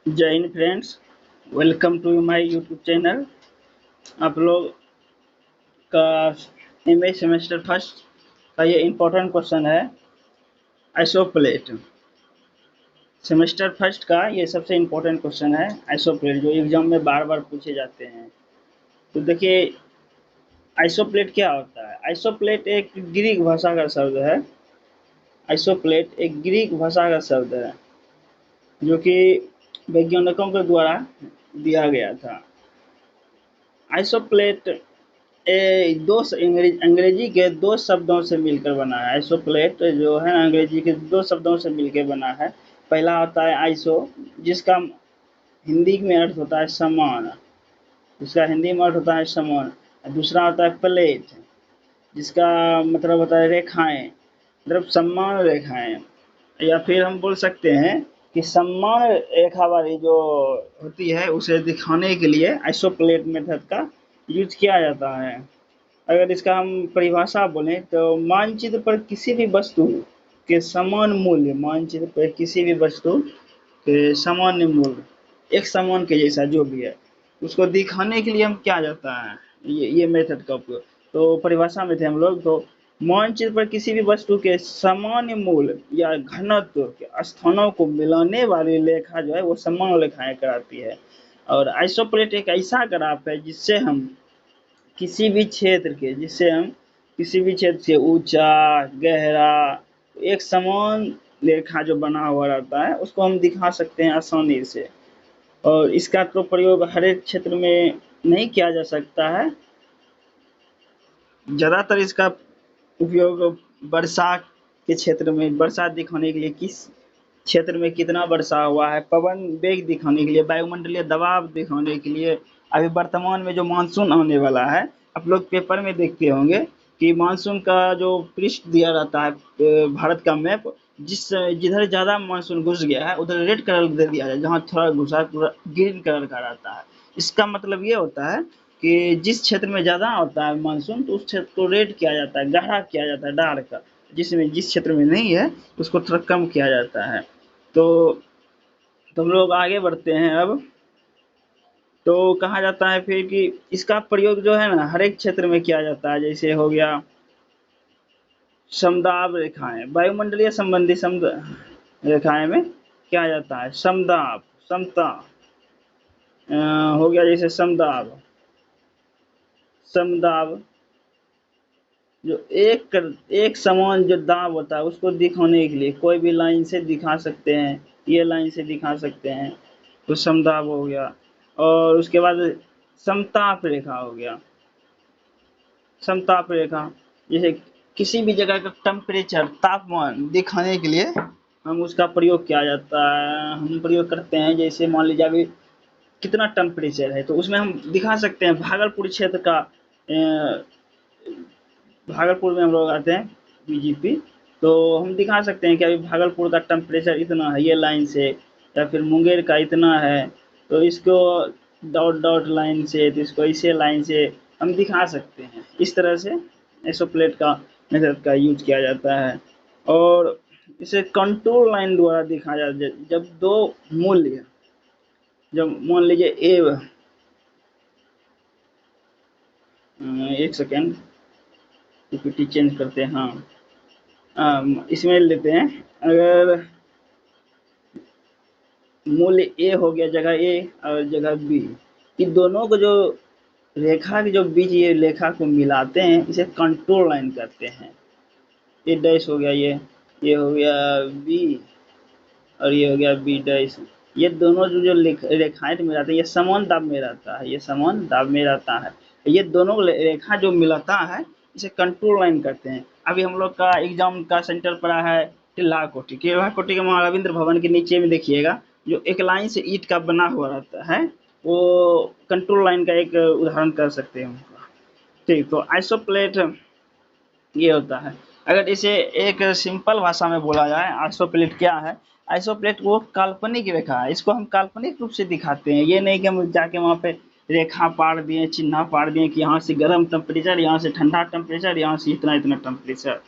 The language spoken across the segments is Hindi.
जय हिंद friends. Welcome to my YouTube channel. आप लोग का एमए सेमेस्टर फर्स्ट का ये इम्पोर्टेंट क्वेश्चन है। आइसोप्लेट सेमेस्टर फर्स्ट का ये सबसे इम्पोर्टेंट क्वेश्चन है। आइसोप्लेट जो एग्जाम में बार बार पूछे जाते हैं। तो देखिए, आइसोप्लेट क्या होता है। आइसोप्लेट एक ग्रीक भाषा का शब्द है। आइसोप्लेट एक ग्रीक भाषा का शब्द है जो कि वैज्ञानिकों के द्वारा दिया गया था। आइसोप्लेट अंग्रेजी के दो शब्दों से मिलकर बना है। आइसोप्लेट जो है ना, अंग्रेजी के दो शब्दों से मिलकर बना है। पहला होता है आइसो, जिसका हिंदी में अर्थ होता है समान। जिसका हिंदी में अर्थ होता है समान। दूसरा होता है प्लेट, जिसका मतलब होता है रेखाएं, मतलब समान रेखाएं। या फिर हम बोल सकते हैं कि समान रेखा वाली जो होती है उसे दिखाने के लिए आइसोप्लेट मेथड का यूज किया जाता है। अगर इसका हम परिभाषा बोलें तो मानचित्र पर किसी भी वस्तु के समान मूल्य, मानचित्र पर किसी भी वस्तु के सामान्य मूल्य, एक समान के जैसा जो भी है, उसको दिखाने के लिए हम क्या जाता है ये मेथड का उपयोग। तो परिभाषा में थे हम लोग, तो मानचित्र पर किसी भी वस्तु के सामान्य मूल्य या घनत्व के स्थानों को मिलाने वाली लेखा जो है वो समान लेखाएं कराती है। और आइसोप्लेट एक ऐसा ग्राफ है जिससे हम किसी भी क्षेत्र के, जिससे हम किसी भी क्षेत्र से ऊंचा गहरा एक समान रेखा जो बना हुआ रहता है उसको हम दिखा सकते हैं आसानी से। और इसका तो प्रयोग हर एक क्षेत्र में नहीं किया जा सकता है। ज़्यादातर इसका उपयोग वर्षा के क्षेत्र में, वर्षा दिखाने के लिए किस क्षेत्र में कितना वर्षा हुआ है, पवन वेग दिखाने के लिए, वायुमंडलीय दबाव दिखाने के लिए। अभी वर्तमान में जो मानसून आने वाला है, आप लोग पेपर में देखते होंगे कि मानसून का जो पृष्ठ दिया रहता है, भारत का मैप, जिधर ज़्यादा मानसून घुस गया है उधर रेड कलर दे दिया जाए, जहाँ थोड़ा घुसा है पूरा ग्रीन कलर का रहता है। इसका मतलब ये होता है कि जिस क्षेत्र में ज़्यादा होता है मानसून तो उस क्षेत्र को रेड किया जाता है, गहरा किया जाता है, डार्क। जिस क्षेत्र में नहीं है उसको थोड़ा कम किया जाता है। तो हम लोग आगे बढ़ते हैं अब। तो कहा जाता है फिर कि इसका प्रयोग जो है ना हर एक क्षेत्र में किया जाता है। जैसे हो गया समदाब रेखाएं, वायुमंडलीय संबंधी सम रेखाएं में क्या जाता है, समदाब, समता, हो गया जैसे समदाब। समदाब जो एक समान जो दाब होता है उसको दिखाने के लिए कोई भी लाइन से दिखा सकते हैं, ये लाइन से दिखा सकते हैं, तो समदाब हो गया। और उसके बाद समताप रेखा हो गया। समताप रेखा जैसे किसी भी जगह का टेम्परेचर, तापमान दिखाने के लिए हम उसका प्रयोग किया जाता है, हम प्रयोग करते हैं। जैसे मान लीजिए अभी कितना टेम्परेचर है तो उसमें हम दिखा सकते हैं। भागलपुर क्षेत्र का, भागलपुर में हम लोग आते हैं बीजीपी, तो हम दिखा सकते हैं कि अभी भागलपुर का टेम्परेचर इतना है ये लाइन से, या फिर मुंगेर का इतना है तो इसको डॉट डॉट लाइन से, तो इसको इसे लाइन से हम दिखा सकते हैं। इस तरह से आइसोप्लेट का मेथड का यूज किया जाता है। और इसे कंट्रोल लाइन द्वारा दिखाया जाता है। जब दो मूल्य, जब मान लीजिए ए, एक सेकेंड पीपीटी चेंज करते हैं। इसमें लेते हैं, अगर मूल्य ए हो गया जगह ए और जगह बी, इन दोनों को जो रेखा के जो बीच ये रेखा को मिलाते हैं इसे कंट्रोल लाइन करते हैं। ए डैश हो गया, ये हो गया बी और ये हो गया बी डैश। ये दोनों जो रेखाएं मिलाते हैं ये समान दाब में रहता है, ये समान दाब में रहता है। ये दोनों रेखा जो मिलाता है इसे कंट्रोल लाइन करते हैं। अभी हम लोग का एग्जाम का सेंटर पड़ा है टिल्हा कोठी, टिल्हा कोठी के वहाँ रविंद्र भवन के नीचे में देखिएगा जो एक लाइन से ईंट का बना हुआ रहता है, वो कंट्रोल लाइन का एक उदाहरण कर सकते हैं। ठीक, तो आइसोप्लेट ये होता है। अगर इसे एक सिंपल भाषा में बोला जाए आइसोप्लेट क्या है, आइसोप्लेट वो काल्पनिक रेखा है। इसको हम काल्पनिक रूप से दिखाते हैं, ये नहीं कि हम जाके वहाँ पे रेखा पाड़ दिए, चिन्ह पाड़ दिए कि यहाँ से गर्म टेम्परेचर, यहाँ से ठंडा टेम्परेचर, यहाँ से इतना इतना टेम्परेचर।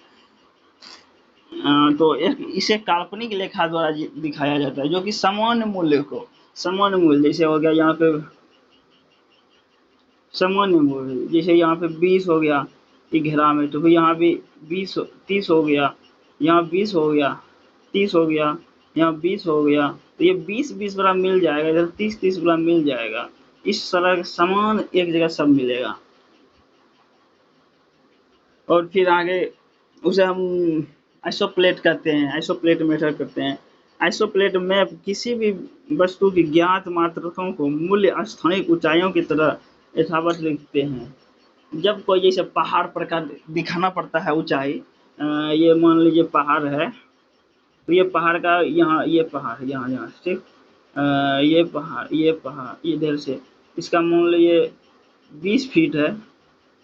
तो इसे काल्पनिक रेखा द्वारा दिखाया जाता है जो कि सामान्य मूल्य को सामान्य मूल्य जैसे हो गया यहाँ पे सामान्य मूल्य, जैसे यहाँ पे 20 हो गया ये घेरा में, तो फिर यहाँ भी 30 हो गया, यहाँ 20 हो गया, 30 हो गया, यहाँ 20 हो गया, तो ये 20 वाला मिल जाएगा, इधर 30 वाला मिल जाएगा। इस तरह समान एक जगह सब मिलेगा। और फिर आगे उसे हम आइसोप्लेट कहते हैं, आइसोप्लेट मेथड करते हैं। आइसोप्लेट में किसी भी वस्तु की ज्ञात मात्राओं को मूल्य स्थानिक ऊंचाइयों की तरह यथावत लिखते हैं। जब कोई जैसे पहाड़ पर का दिखाना पड़ता है ऊंचाई, ये मान लीजिए पहाड़ है, तो ये पहाड़ का यहाँ, ये पहाड़ यहाँ यहाँ ठीक, ये पहाड़ इधर से, इसका मान लीजिए 20 फीट है,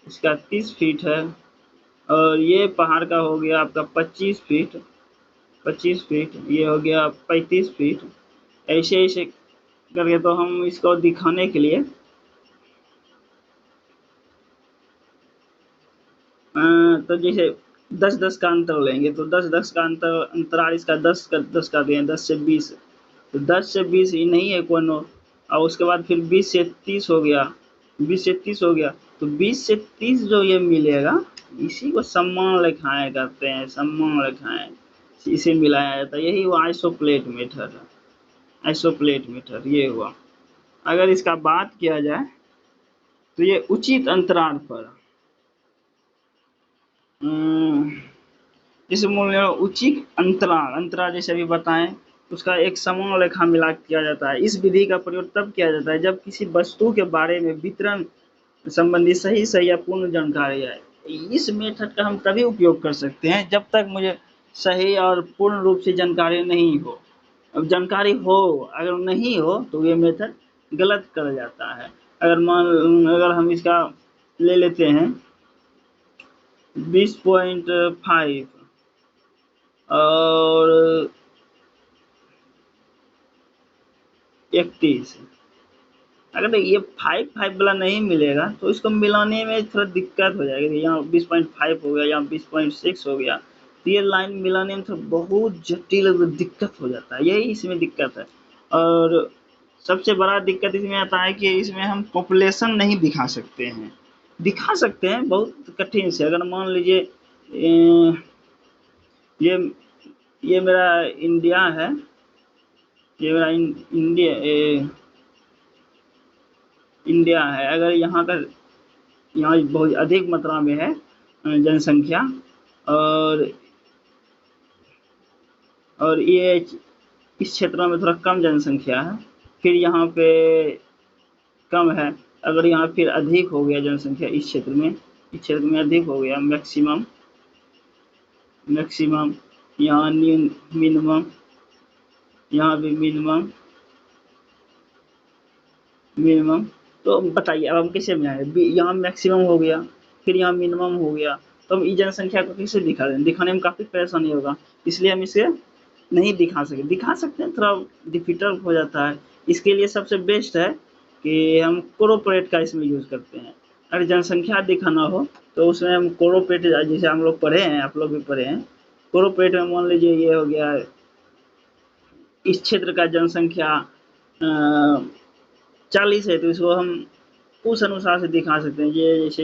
इसका 30 फीट है, और ये पहाड़ का हो गया आपका 25 फीट, 25 फीट, ये हो गया 35 फीट। ऐसे ऐसे करके तो हम इसको दिखाने के लिए तो जैसे 10-10 का अंतर लेंगे, तो 10-10 का अंतराल इसका 10 का दें, 10 से 20, तो 10 से 20 ही नहीं है कोनो, और उसके बाद फिर 20 से 30 हो गया, 20 से 30 हो गया, तो 20 से 30 जो ये मिलेगा, इसी को सम्मान रेखाएं कहते हैं, सम्मान रेखाएं, इसे मिलाया जाता है, यही हुआ आइसोप्लेट मेथड, आइसोप्लेट मेथड ये हुआ। अगर इसका बात किया जाए तो ये उचित अंतराल पर इस मूल्य उचित अंतराल, अंतराल जैसे अभी बताएं, उसका एक समान रेखा मिला किया जाता है। इस विधि का प्रयोग तब किया जाता है जब किसी वस्तु के बारे में वितरण संबंधी सही या पूर्ण जानकारी है। इस मेथड का हम तभी उपयोग कर सकते हैं जब तक मुझे सही और पूर्ण रूप से जानकारी नहीं हो। अब जानकारी हो, अगर नहीं हो तो ये मेथड गलत कर जाता है। अगर हम इसका ले लेते हैं 20.5 और 31, अगर ये 5 वाला नहीं मिलेगा तो इसको मिलाने में थोड़ा दिक्कत हो जाएगी। यहाँ 20.5 हो गया, यहाँ 20.6 हो गया, तो ये लाइन मिलाने में थोड़ा बहुत जटिल दिक्कत हो जाता है, यही इसमें दिक्कत है। और सबसे बड़ा दिक्कत इसमें आता है कि इसमें हम पॉपुलेशन नहीं दिखा सकते हैं, दिखा सकते हैं बहुत कठिन से। अगर मान लीजिए ये ये मेरा इंडिया है, ये मेरा इंडिया है, अगर यहाँ का यहाँ बहुत अधिक मात्रा में है जनसंख्या, और ये इस क्षेत्र में थोड़ा कम जनसंख्या है, फिर यहाँ पे कम है, अगर यहाँ फिर अधिक हो गया जनसंख्या इस क्षेत्र में अधिक हो गया, मैक्सिमम, यहाँ मिनिमम, यहाँ भी मिनिमम, तो बताइए अब हम कैसे मिलाएंगे? यहाँ मैक्सिमम हो गया, फिर यहाँ मिनिमम हो गया, तो हम इस जनसंख्या को कैसे दिखा दें? दिखाने में काफ़ी परेशानी होगा, इसलिए हम इसे नहीं दिखा सकते हैं, थोड़ा डिफिकल्ट हो जाता है। इसके लिए सबसे बेस्ट है कि हम कोरोपरेट का इसमें यूज़ करते हैं। अगर जनसंख्या दिखाना हो तो उसमें हम कोरोपरेट, जैसे हम लोग पढ़े हैं, आप लोग भी पढ़े हैं, कोरोपरेट में मान लीजिए ये हो गया इस क्षेत्र का जनसंख्या 40 है, तो इसको हम उस अनुसार से दिखा सकते हैं। ये जैसे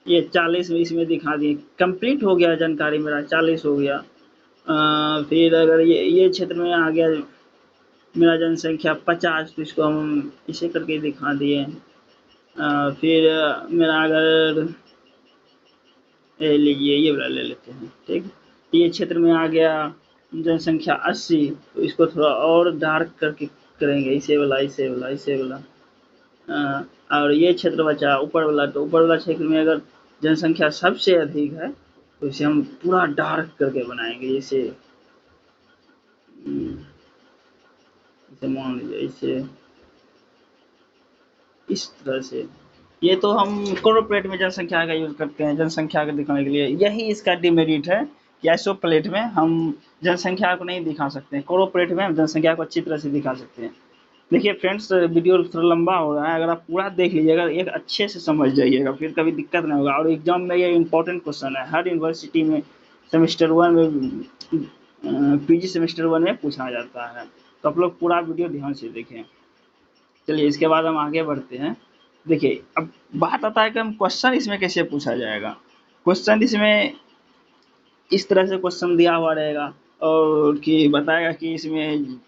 ये 40 में इसमें दिखा दिए, कंप्लीट हो गया जानकारी मेरा, 40 हो गया। फिर अगर ये क्षेत्र में आ गया मेरा जनसंख्या 50, तो इसको हम इसे करके दिखा दिए। फिर मेरा अगर लीजिए ये वाला ले लेते हैं, ठीक, ये क्षेत्र में आ गया जनसंख्या 80, तो इसको थोड़ा और डार्क करके करेंगे, इसे वाला। और ये क्षेत्र बचा ऊपर वाला, तो ऊपर वाला क्षेत्र में अगर जनसंख्या सबसे अधिक है तो इसे हम पूरा डार्क करके बनाएंगे, जैसे इसे मान लीजिए इसे इस तरह से। ये तो हम कोरोप्लेट में जनसंख्या का यूज करते हैं जनसंख्या को दिखाने के लिए, यही इसका डिमेरिट है कि आइसोप्लेट में हम जनसंख्या को नहीं दिखा सकते, कोरोप्लेट में हम जनसंख्या को अच्छी तरह से दिखा सकते हैं। देखिए फ्रेंड्स, वीडियो थोड़ा लंबा हो रहा है, अगर आप पूरा देख लीजिएगा, एक अच्छे से समझ जाइएगा, फिर कभी दिक्कत नहीं होगा। और एग्जाम में ये इंपॉर्टेंट क्वेश्चन है, हर यूनिवर्सिटी में सेमेस्टर 1 में, पीजी सेमेस्टर 1 में पूछा जाता है। तो आप लोग पूरा वीडियो ध्यान से देखें। चलिए इसके बाद हम आगे बढ़ते हैं। देखिए अब बात आता है कि हम क्वेश्चन इसमें कैसे पूछा जाएगा। क्वेश्चन इसमें इस तरह से क्वेश्चन दिया हुआ रहेगा और कि बताएगा कि इसमें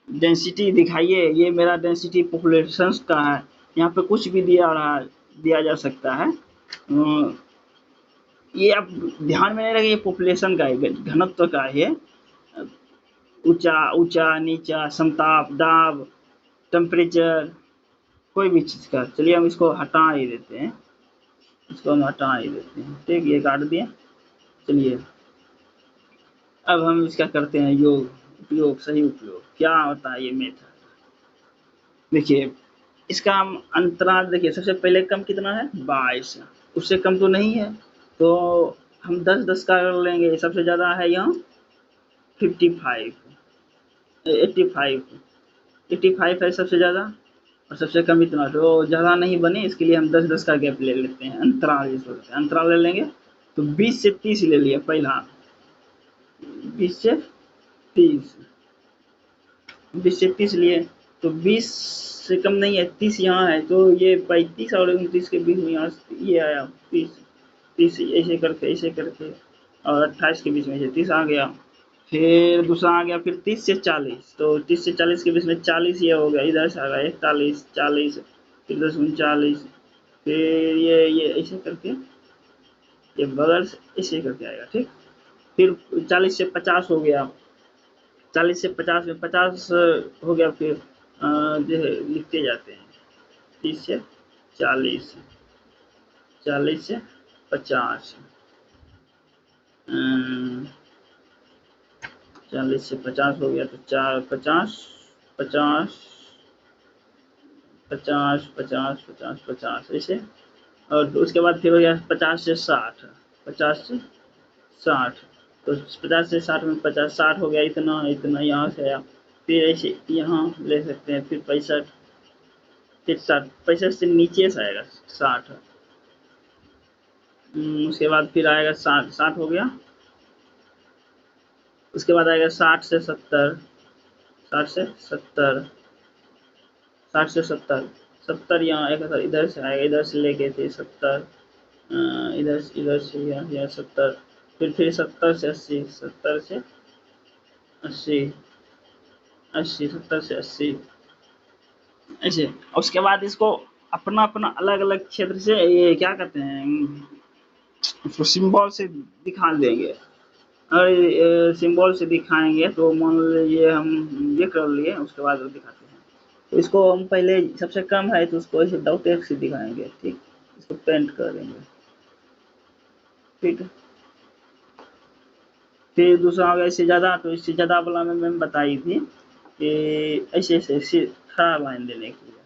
डेंसिटी दिखाइए, ये मेरा डेंसिटी पॉपुलेशन का है। यहाँ पे कुछ भी दिया जा सकता है। ये आप ध्यान में नहीं रखिए, ये पॉपुलेशन का है, घनत्व का है ये। ऊंचा ऊंचा नीचा, समताप, दाब, टेम्परेचर, कोई भी चीज का। चलिए हम इसको हटा ही देते हैं, इसको हम हटा ही देते हैं। ठीक, ये काट दिया। चलिए अब हम इसका करते हैं योग, उपयोग, सही उपयोग क्या होता है ये मेथड। देखिए इसका हम अंतराल देखिए, सबसे पहले कम कितना है 22, उससे कम तो नहीं है, तो हम 10-10 का कर लेंगे। सबसे ज़्यादा है यहाँ 55, 85, 85 है सबसे ज़्यादा, और सबसे कम इतना, तो ज़्यादा नहीं बने इसके लिए हम 10-10 का गैप ले लेते हैं, अंतराल जिसको कहते हैं। अंतराल ले लेंगे तो 20 से 30 ले लिया पहला, 20 से 30, 20 से 30 लिए, तो 20 से कम नहीं है, 30 यहाँ है, तो ये 35 और 29 के बीच में यहाँ ये आया 30, 30 ऐसे करके और 28 के बीच में 30 आ गया। फिर दूसरा आ गया फिर 30 से 40, तो 30 से 40 के बीच में 40 ये हो गया, इधर से आ गया 41, 40, फिर 10 39, फिर ये ऐसे करके ये बगल से ऐसे करके आएगा। ठीक, फिर 40 से 50 हो गया, 40 से 50 में 50 हो गया, फिर जो है लिखते जाते हैं 30 से 40, 40 से 50, 40 से 50 हो गया, तो 50, 50, 50, 50, 50, 50 ऐसे, और उसके बाद फिर हो गया 50 से 60, 50 से 60, तो 50 से 60 में 50, 60 हो गया, इतना इतना यहाँ से आया, फिर ऐसे यहाँ ले सकते हैं, फिर 65, फिर 60, 65 से नीचे से आएगा 60, उसके बाद फिर आएगा 60, 60 हो गया, उसके बाद आएगा 60 से 70, 60 से 70, 60 से 70, 70 यहाँ एक इधर से आएगा, इधर से लेके थे 70, इधर से यहाँ 70, फिर 70 से 80, 70 से 80, 80, 70 से 80 ऐसे। उसके बाद इसको अपना अपना अलग अलग क्षेत्र से ये क्या कहते हैं, उसको सिंबल से दिखा देंगे। अगर सिंबल से दिखाएंगे तो मान लीजिए हम ये कर लिए, उसके बाद दिखाते हैं। तो इसको हम पहले सबसे कम है तो उसको ऐसे डॉट से दिखाएंगे। ठीक, इसको पेंट कर देंगे। ठीक, फिर दूसरा होगा इससे ज़्यादा, तो इससे ज़्यादा वाला में मैंने बताई थी कि ऐसे ऐसे खड़ा लाइन देने के लिए।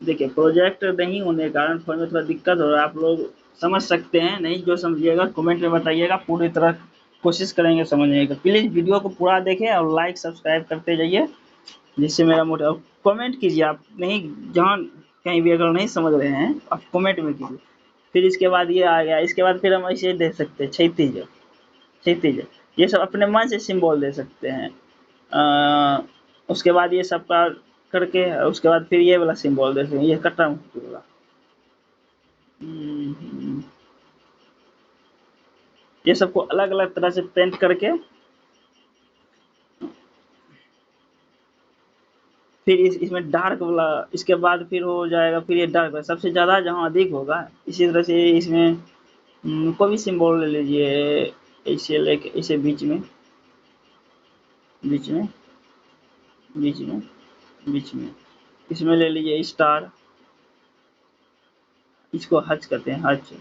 देखिए प्रोजेक्ट नहीं होने के कारण फोन में थोड़ा दिक्कत हो रहा है, आप लोग समझ सकते हैं, नहीं जो समझिएगा कमेंट में बताइएगा, पूरी तरह कोशिश करेंगे समझने की। प्लीज़ वीडियो को पूरा देखें और लाइक सब्सक्राइब करते जाइए, जिससे मेरा मोटिव। कमेंट कीजिए आप, नहीं जहाँ कहीं भी अगर नहीं समझ रहे हैं आप कमेंट में कीजिए। फिर इसके बाद ये आ गया, इसके बाद फिर हम ऐसे दे सकते हैं क्षैतिज, क्षैतिज, ये सब अपने मन से सिंबल दे सकते हैं। उसके बाद ये सब का करके उसके बाद फिर ये वाला सिंबल दे सकते हैं, ये कट्टा मुक्ति वाला। ये सबको अलग अलग तरह से पेंट करके फिर इसमें डार्क वाला, इसके बाद फिर हो जाएगा, फिर ये डार्क सबसे ज़्यादा जहाँ अधिक होगा। इसी तरह से इसमें कोई भी सिंबल ले लीजिए, ऐसे लेके ऐसे बीच में, बीच में, बीच में, बीच में, इसमें ले लीजिए स्टार, इसको हज कहते हैं, हज,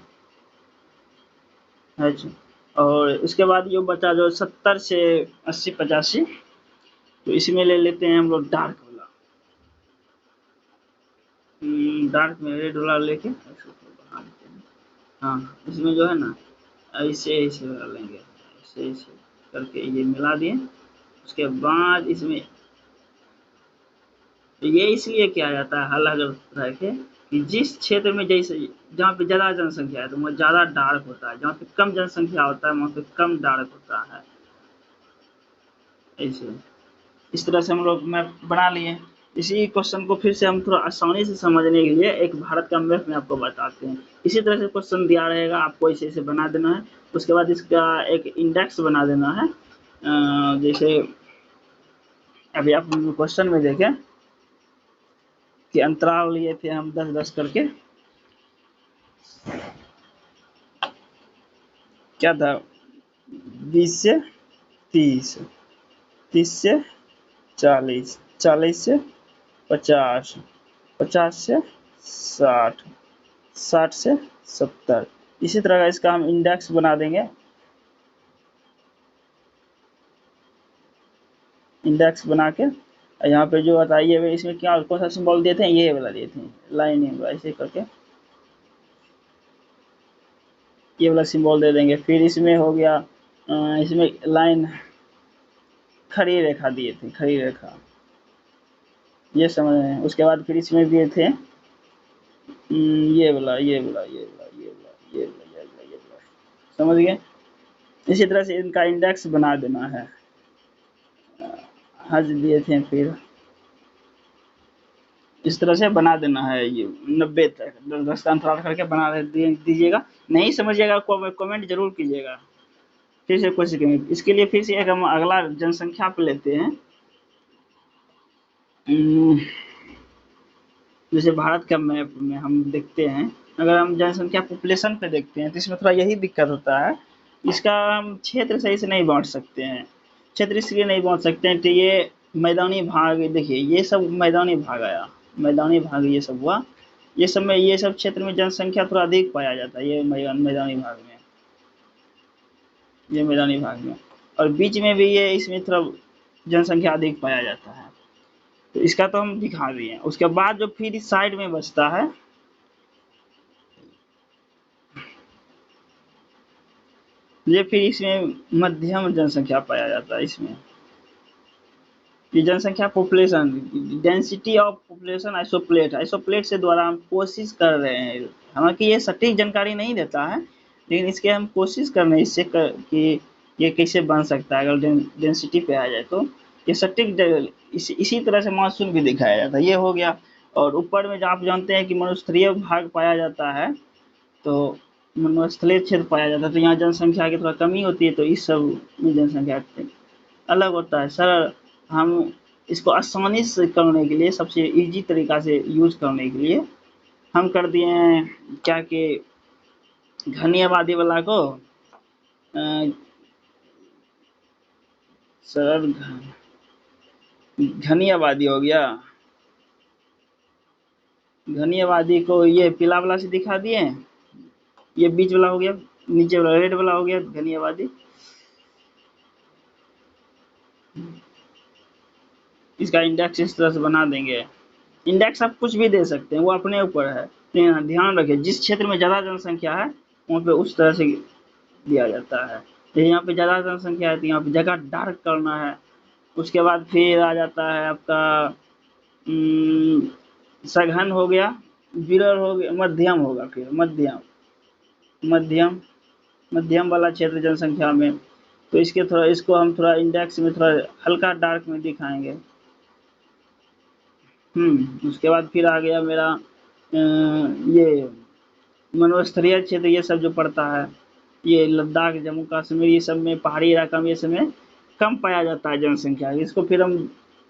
हज। और उसके बाद जो बचा जो 70 से 80 85, तो इसमें ले लेते हैं हम लोग डार्क वाला, डार्क में रेड वाला लेके हाँ, इसमें जो है ना ऐसे ऐसे वाला लेंगे, ऐसे ऐसे करके ये मिला दिए। उसके बाद इसमें ये इसलिए किया जाता है अलग अलग तरह के कि जिस क्षेत्र में जैसे जहाँ पे ज़्यादा जनसंख्या है तो वहाँ ज़्यादा डार्क होता है, जहाँ पे कम जनसंख्या होता है वहाँ पे कम डार्क होता है। ऐसे इस तरह से हम लोग मैप बना लिए। इसी क्वेश्चन को फिर से हम थोड़ा आसानी से समझने के लिए एक भारत का मैप में आपको बताते हैं। इसी तरह से क्वेश्चन दिया रहेगा, आपको ऐसे ऐसे बना देना है। उसके बाद इसका एक इंडेक्स बना देना है। जैसे अभी आप क्वेश्चन में देखें कि अंतराल लिए थे हम 10-10 करके, क्या था 20 से 30, 30 से 40, 40 से 50, 50 से 60, 60 से 70। इसी तरह का इसका हम इंडेक्स बना देंगे। इंडेक्स बना के यहाँ पे जो बताइए इसमें क्या कौन सा सिंबल दिए थे, ये वाला दिए थे, लाइन ऐसे करके ये वाला सिंबल दे देंगे। फिर इसमें हो गया इसमें लाइन खड़ी रेखा दिए थे, खड़ी रेखा, ये समझ रहे हैं। उसके बाद फिर इसमें दिए थे ये वाला, ये वाला, ये वाला, ये वाला, ये वाला, ये वाला, ये वाला, समझ गए। इसी तरह से इनका इंडेक्स बना देना है। हज दिए थे, फिर इस तरह से बना देना है। ये 90 तक 10-10 का अंतराल करके बना दीजिएगा। नहीं समझिएगा कमेंट जरूर कीजिएगा। फिर से कोशिश करेंगे। इसके लिए फिर से एक हम अगला जनसंख्या पे लेते हैं। जैसे भारत का मैप में हम देखते हैं, अगर हम जनसंख्या पॉपुलेशन पे देखते हैं तो इसमें थोड़ा यही दिक्कत होता है, इसका हम क्षेत्र सही से नहीं बांट सकते हैं। क्षेत्र इसलिए नहीं बांट सकते हैं कि ये मैदानी भाग, देखिए ये सब मैदानी भाग आया, मैदानी भाग ये सब हुआ, ये सब में ये सब क्षेत्र में जनसंख्या थोड़ा अधिक पाया जाता है, ये मैदानी भाग में, ये मैदानी भाग में, और बीच में भी ये इसमें थोड़ा जनसंख्या अधिक पाया जाता है। तो इसका तो हम दिखा दिए। उसके बाद जो फिर इस साइड में बचता है, ये फिर इसमें मध्यम जनसंख्या पाया जाता है। इसमें ये जनसंख्या पॉपुलेशन, डेंसिटी ऑफ पॉपुलेशन आइसोप्लेट, आइसोप्लेट से द्वारा हम कोशिश कर रहे हैं, हालांकि ये सटीक जानकारी नहीं देता है, लेकिन इसके हम कोशिश कर रहे हैं इससे कि ये कैसे बन सकता है अगर डेंसिटी पे आ जाए तो। ये सटीक इसी तरह से मानसून भी दिखाया जाता है। ये हो गया। और ऊपर में जो आप जानते हैं कि मरुस्थलीय भाग पाया जाता है, तो मरुस्थलीय क्षेत्र पाया जाता है, तो यहाँ जनसंख्या की थोड़ा कमी होती है, तो इस सब में जनसंख्या अलग होता है। सर हम इसको आसानी से करने के लिए, सबसे इजी तरीका से यूज करने के लिए हम कर दिए हैं क्या कि घनी आबादी वाला को सर घनी आबादी हो गया, घनी आबादी को ये पीला वाला से दिखा दिए, ये बीच वाला हो गया, नीचे वाला रेड वाला हो गया घनी आबादी। इसका इंडेक्स इस तरह से बना देंगे। इंडेक्स आप कुछ भी दे सकते हैं, वो अपने ऊपर है, लेकिन ध्यान रखें जिस क्षेत्र में ज़्यादा जनसंख्या है वहाँ पे उस तरह से दिया जाता है। जैसे यहाँ पे ज़्यादा जनसंख्या है तो यहाँ पे जगह डार्क करना है। उसके बाद फिर आ जाता है आपका सघन हो गया, विरल हो गया, मध्यम होगा, फिर मध्यम, मध्यम मध्यम वाला क्षेत्र जनसंख्या में, तो इसके थोड़ा इसको हम थोड़ा इंडेक्स में थोड़ा हल्का डार्क में दिखाएंगे। उसके बाद फिर आ गया मेरा ये मनोस्थलीय क्षेत्र, ये सब जो पड़ता है, ये लद्दाख, जम्मू कश्मीर, ये सब में पहाड़ी इलाका में ये सब में कम पाया जाता है जनसंख्या। इसको फिर हम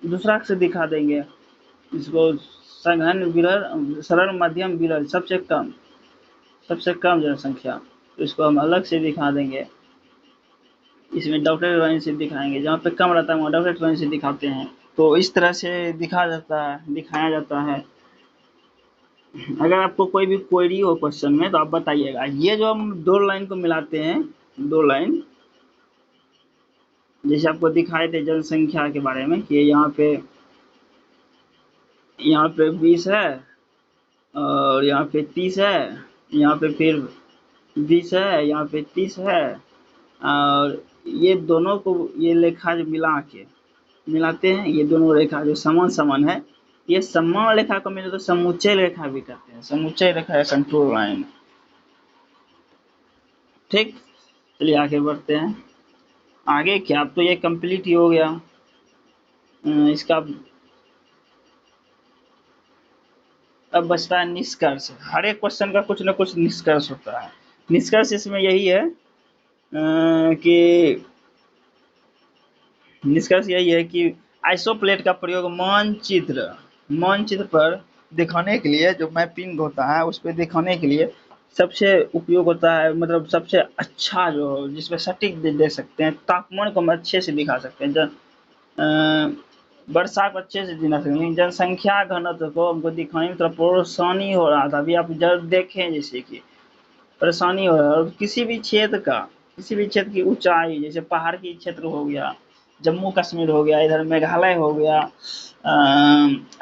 दूसरा से दिखा देंगे, इसको सघन, विरल, सरल, मध्यम, विरल, सबसे कम जनसंख्या, तो इसको हम अलग से दिखा देंगे। इसमें डॉटेड लाइन से दिखाएंगे, जहाँ पे कम रहता है वहाँ डॉटेड लाइन से दिखाते हैं। तो इस तरह से दिखाया जाता है। अगर आपको कोई भी क्वेरी हो क्वेश्चन में तो आप बताइएगा। ये जो हम दो लाइन को मिलाते हैं, दो लाइन जैसे आपको दिखाए थे जनसंख्या के बारे में कि यहाँ पे 20 है और यहाँ पे 30 है, यहाँ पे फिर 20 है, यहाँ पे 30 है, और ये दोनों को ये रेखा जो मिलाते हैं, ये दोनों रेखा जो समान है, ये समान रेखा को मिले तो समुच्चय रेखा भी कहते हैं, समुच्चय रेखा या कंट्रोल लाइन। ठीक, चलिए आगे बढ़ते हैं। आगे क्या, अब तो ये कंप्लीट ही हो गया। इसका अब बचता है निष्कर्ष। हर एक क्वेश्चन का कुछ ना कुछ निष्कर्ष होता है। निष्कर्ष इसमें यही है कि निष्कर्ष यही है कि आइसोप्लेट का प्रयोग मानचित्र पर दिखाने के लिए, जो मैपिंग होता है उस पर दिखाने के लिए सबसे उपयोग होता है। मतलब सबसे अच्छा जो जिसमें सटीक दे सकते हैं, तापमान को हम अच्छे से दिखा सकते हैं, वर्षा को अच्छे से दिखा सकते हैं, लेकिन जनसंख्या घनत्व को हमको दिखाने में थोड़ा परेशानी हो रहा था। अभी आप जब देखें जैसे कि परेशानी हो रहा है। और किसी भी क्षेत्र की ऊंचाई, जैसे पहाड़ की क्षेत्र हो गया, जम्मू कश्मीर हो गया, इधर मेघालय हो गया,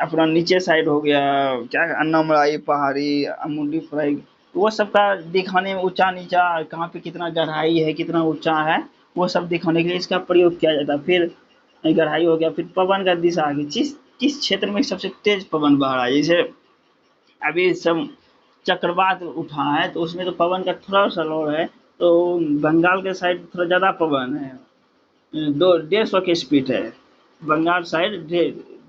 अपना नीचे साइड हो गया क्या, अन्नामलाई पहाड़ी, अमुडी पहाड़ी, वो सब का दिखाने में ऊंचा नीचा कहाँ पे कितना गहराई है, कितना ऊंचा है, वो सब दिखाने के लिए इसका प्रयोग किया जाता है। फिर गहराई हो गया, फिर पवन का दिशा आ गई, किस क्षेत्र में सबसे तेज पवन बह रहा है। जैसे अभी सब चक्रवात उठा है तो उसमें तो पवन का थोड़ा सा लोड है, तो बंगाल के साइड थोड़ा ज़्यादा पवन है, 150 की स्पीड है। बंगाल साइड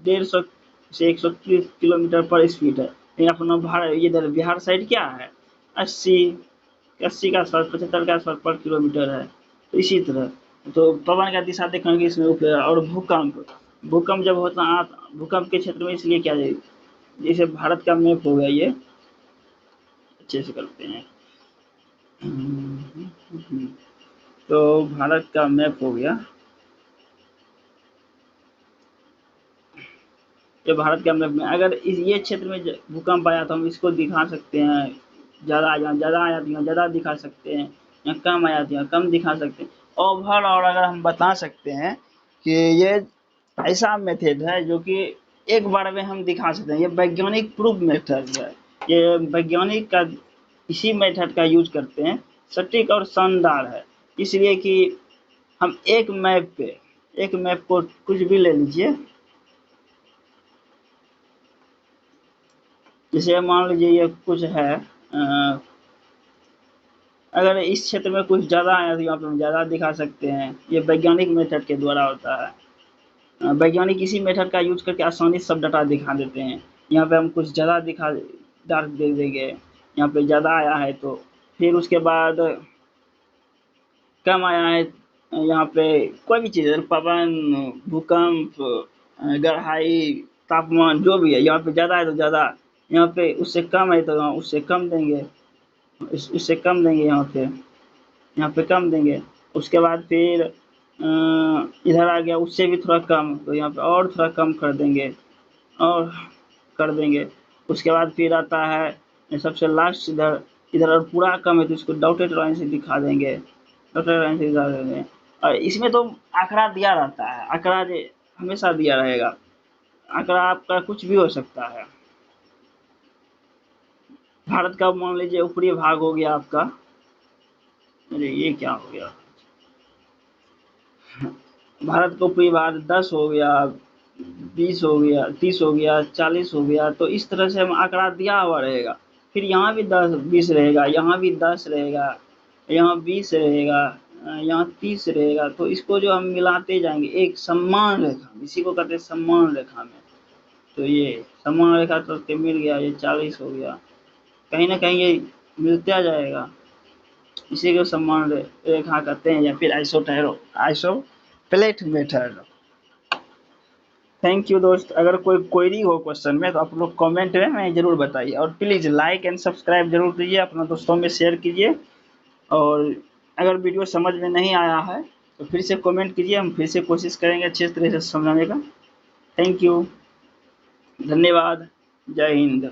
150 से 130 किलोमीटर पर स्पीड है। लेकिन अपना भारत इधर बिहार साइड क्या है, 80 के आसपास, 75 के आसपास पर किलोमीटर है। तो इसी तरह तो पवन का दिशा देखने के इसमें उपयोग। और भूकंप जब होता है, भूकंप के क्षेत्र में इसलिए क्या है, जैसे भारत का मैप हो गया, ये अच्छे से करते हैं। तो भारत का मैप हो गया, ये भारत के मैप में अगर ये क्षेत्र में भूकंप आया तो हम इसको दिखा सकते हैं, ज़्यादा आया तो यहाँ ज़्यादा दिखा सकते हैं, यहाँ कम आया तो यहाँ कम दिखा सकते हैं। ओवरऑल अगर हम बता सकते हैं कि ये ऐसा मेथड है जो कि एक बार में हम दिखा सकते हैं। ये वैज्ञानिक प्रूफ मेथड है। ये वैज्ञानिक का इसी मेथड का यूज करते हैं, सटीक और शानदार है। इसलिए कि हम एक मैप को कुछ भी ले लीजिए, जैसे मान लीजिए ये कुछ है, अगर इस क्षेत्र में कुछ ज़्यादा आया तो यहाँ पे हम ज़्यादा दिखा सकते हैं। ये वैज्ञानिक मेथड के द्वारा होता है। वैज्ञानिक इसी मेथड का यूज करके आसानी से सब डाटा दिखा देते हैं। यहाँ पे हम कुछ ज़्यादा डार्क दे देंगे, यहाँ पे ज़्यादा आया है तो फिर उसके बाद कम आया है, यहाँ पे कोई भी चीज़, पवन, भूकंप, गहराई, तापमान जो भी है, यहाँ पे ज़्यादा है तो ज़्यादा, यहाँ पे उससे कम है तो उससे कम देंगे, इससे कम देंगे, यहाँ पे कम देंगे। उसके बाद फिर इधर आ गया उससे भी थोड़ा कम, तो यहाँ पे और थोड़ा कम कर देंगे और कर देंगे। उसके बाद फिर आता है सबसे लास्ट, इधर इधर और पूरा कम है तो इसको डॉटेड लाइन से दिखा देंगे, डॉटेड लाइन से दिखा देंगे। और इसमें तो आंकड़ा दिया रहता है, आंकड़ा हमेशा दिया रहेगा, आंकड़ा आपका कुछ भी हो सकता है। भारत का मान लीजिए ऊपरी भाग हो गया आपका, अरे ये क्या हो गया, भारत का ऊपरी भाग 10 हो गया, 20 हो गया, 30 हो गया, 40 हो गया, तो इस तरह से हम आंकड़ा दिया हुआ रहेगा। फिर यहाँ भी 10-20 रहेगा, यहाँ भी 10 रहेगा, यहाँ 20 रहेगा, यहाँ 30 रहेगा। तो इसको जो हम मिलाते जाएंगे एक समान रेखा, इसी को कहते हैं समान रेखा में। तो ये समान रेखा तो मिल गया, ये 40 हो गया, कहीं ना कहीं ये मिलता जाएगा, इसी को समान रेखा कहते हैं, या फिर iso plate method. Thank you दोस्त। अगर कोई क्वेरी हो क्वेश्चन में तो आप लोग कमेंट में हमें ज़रूर बताइए, और प्लीज़ लाइक एंड सब्सक्राइब जरूर कीजिए, अपना दोस्तों में शेयर कीजिए। और अगर वीडियो समझ में नहीं आया है तो फिर से कमेंट कीजिए, हम फिर से कोशिश करेंगे अच्छे तरह से समझाने का। थैंक यू, धन्यवाद, जय हिंद।